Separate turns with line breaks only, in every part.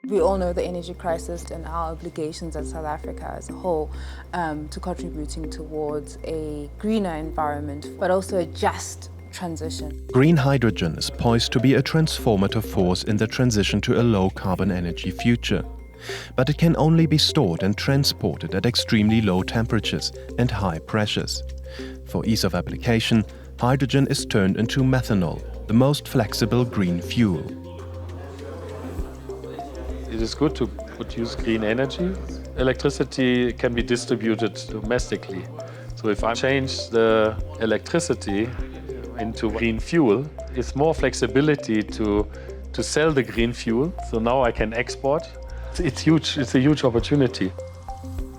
We all know the energy crisis and our obligations as South Africa as a whole to contributing towards a greener environment, but also a just transition.
Green hydrogen is poised to be a transformative force in the transition to a low-carbon energy future. But it can only be stored and transported at extremely low temperatures and high pressures. For ease of application, hydrogen is turned into methanol, the most flexible green fuel.
It is good to produce green energy. Electricity can be distributed domestically. So if I change the electricity into green fuel, it's more flexibility to sell the green fuel. So now I can export. It's huge. It's a huge opportunity.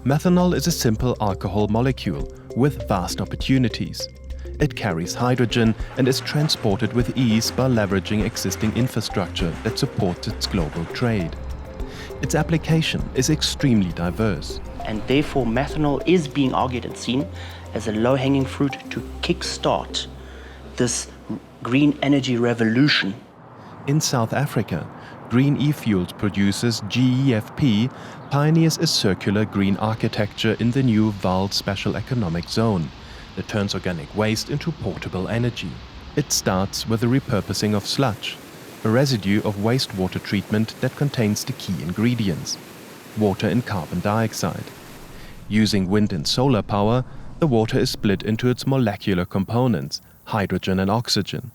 Methanol is a simple alcohol molecule with vast opportunities. It carries hydrogen and is transported with ease by leveraging existing infrastructure that supports its global trade. Its application is extremely diverse.
And therefore methanol is being argued and seen as a low-hanging fruit to kickstart this green energy revolution.
In South Africa, Green eFuels producers GeFP pioneers a circular green architecture in the new Vaal Special Economic Zone that turns organic waste into portable energy. It starts with the repurposing of sludge, a residue of wastewater treatment that contains the key ingredients, water and carbon dioxide. Using wind and solar power, the water is split into its molecular components, hydrogen and oxygen.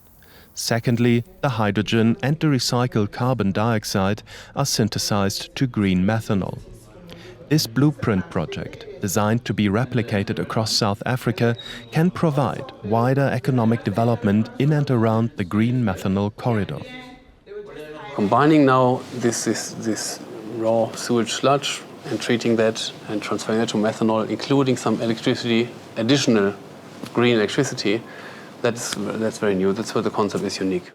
Secondly, the hydrogen and the recycled carbon dioxide are synthesized to green methanol. This blueprint project, designed to be replicated across South Africa, can provide wider economic development in and around the Green Methanol Corridor.
Combining now this raw sewage sludge and treating that and transferring that to methanol, including some electricity, additional green electricity, that's very new. That's where the concept is unique.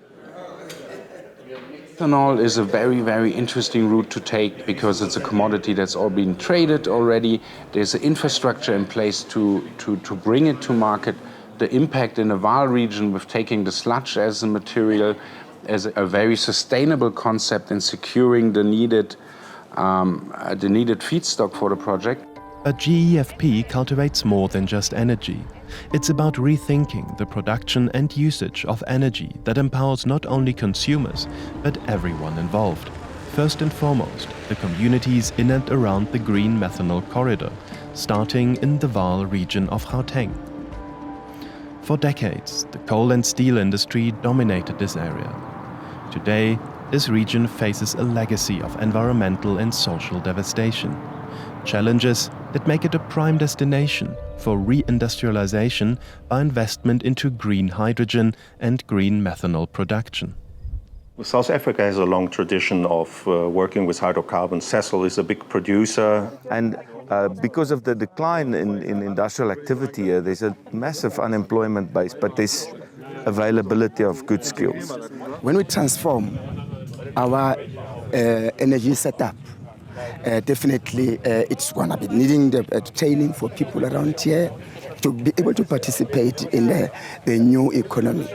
Methanol is a very, very interesting route to take because it's a commodity that's all been traded already. There's an infrastructure in place to bring it to market. The impact in the Vaal region with taking the sludge as a material as a very sustainable concept in securing the needed feedstock for the project.
But GeFP cultivates more than just energy. It's about rethinking the production and usage of energy that empowers not only consumers, but everyone involved. First and foremost, the communities in and around the Green Methanol Corridor, starting in the Vaal region of Gauteng. For decades, the coal and steel industry dominated this area. Today, this region faces a legacy of environmental and social devastation. Challenges that make it a prime destination for re-industrialization by investment into green hydrogen and green methanol production.
South Africa has a long tradition of working with hydrocarbons. Sasol is a big producer.
And because of the decline in industrial activity, there's a massive unemployment base, but there's availability of good skills.
When we transform our energy setup, definitely it's going to be needing the training for people around here to be able to participate in the new economy.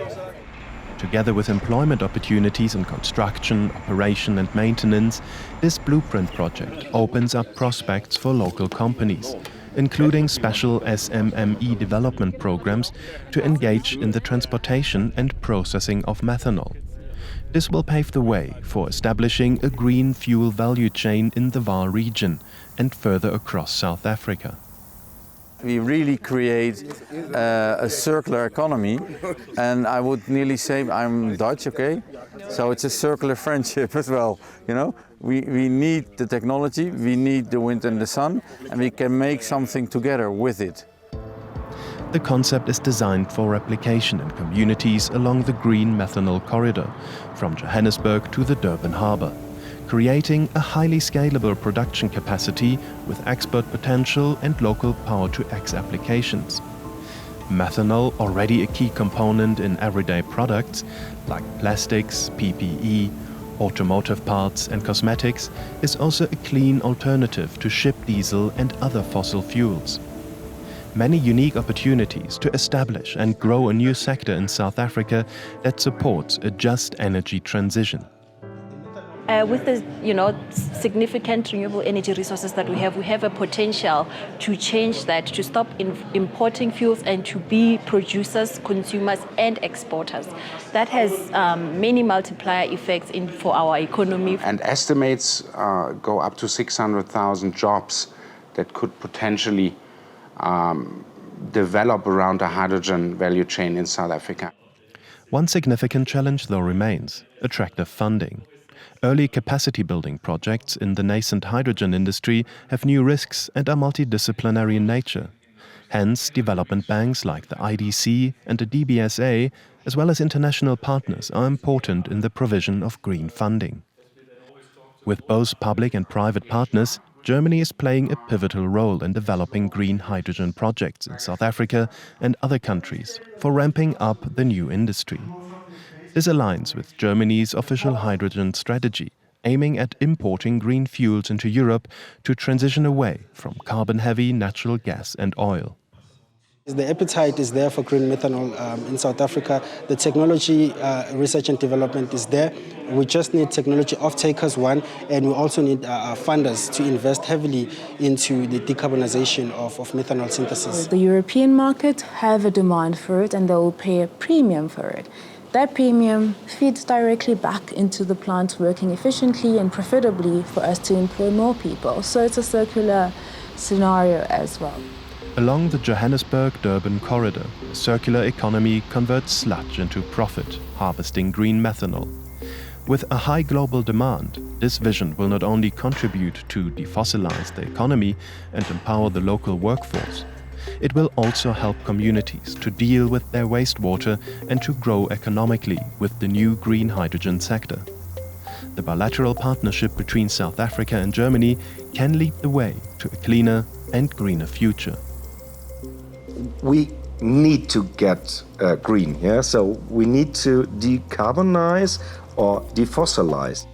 Together with employment opportunities in construction, operation and maintenance, this blueprint project opens up prospects for local companies, including special SMME development programs to engage in the transportation and processing of methanol. This will pave the way for establishing a green fuel value chain in the Vaal region and further across South Africa.
We really create a circular economy, and I would nearly say I'm Dutch, okay? So it's a circular friendship as well, you know? We need the technology, we need the wind and the sun, and we can make something together with it.
The concept is designed for replication in communities along the Green Methanol Corridor, from Johannesburg to the Durban harbour, creating a highly scalable production capacity with export potential and local power-to-X applications. Methanol, already a key component in everyday products like plastics, PPE, automotive parts and cosmetics, is also a clean alternative to ship diesel and other fossil fuels. Many unique opportunities to establish and grow a new sector in South Africa that supports a just energy transition.
With the significant renewable energy resources that we have a potential to change that, to stop importing fuels and to be producers, consumers and exporters. That has many multiplier effects for our economy.
And estimates go up to 600,000 jobs that could potentially develop around a hydrogen value chain in South Africa.
One significant challenge, though, remains: attractive funding. Early capacity building projects in the nascent hydrogen industry have new risks and are multidisciplinary in nature. Hence, development banks like the IDC and the DBSA, as well as international partners, are important in the provision of green funding. With both public and private partners, Germany is playing a pivotal role in developing green hydrogen projects in South Africa and other countries for ramping up the new industry. This aligns with Germany's official hydrogen strategy, aiming at importing green fuels into Europe to transition away from carbon-heavy natural gas and oil.
The appetite is there for green methanol in South Africa. The technology research and development is there. We just need technology off-takers, one, and we also need funders to invest heavily into the decarbonization of methanol synthesis.
The European market have a demand for it and they will pay a premium for it. That premium feeds directly back into the plant working efficiently and profitably for us to employ more people. So it's a circular scenario as well.
Along the Johannesburg-Durban Corridor, a circular economy converts sludge into profit, harvesting green methanol. With a high global demand, this vision will not only contribute to defossilize the economy and empower the local workforce, it will also help communities to deal with their wastewater and to grow economically with the new green hydrogen sector. The bilateral partnership between South Africa and Germany can lead the way to a cleaner and greener future.
We need to get green, yeah? So we need to decarbonize or defossilize.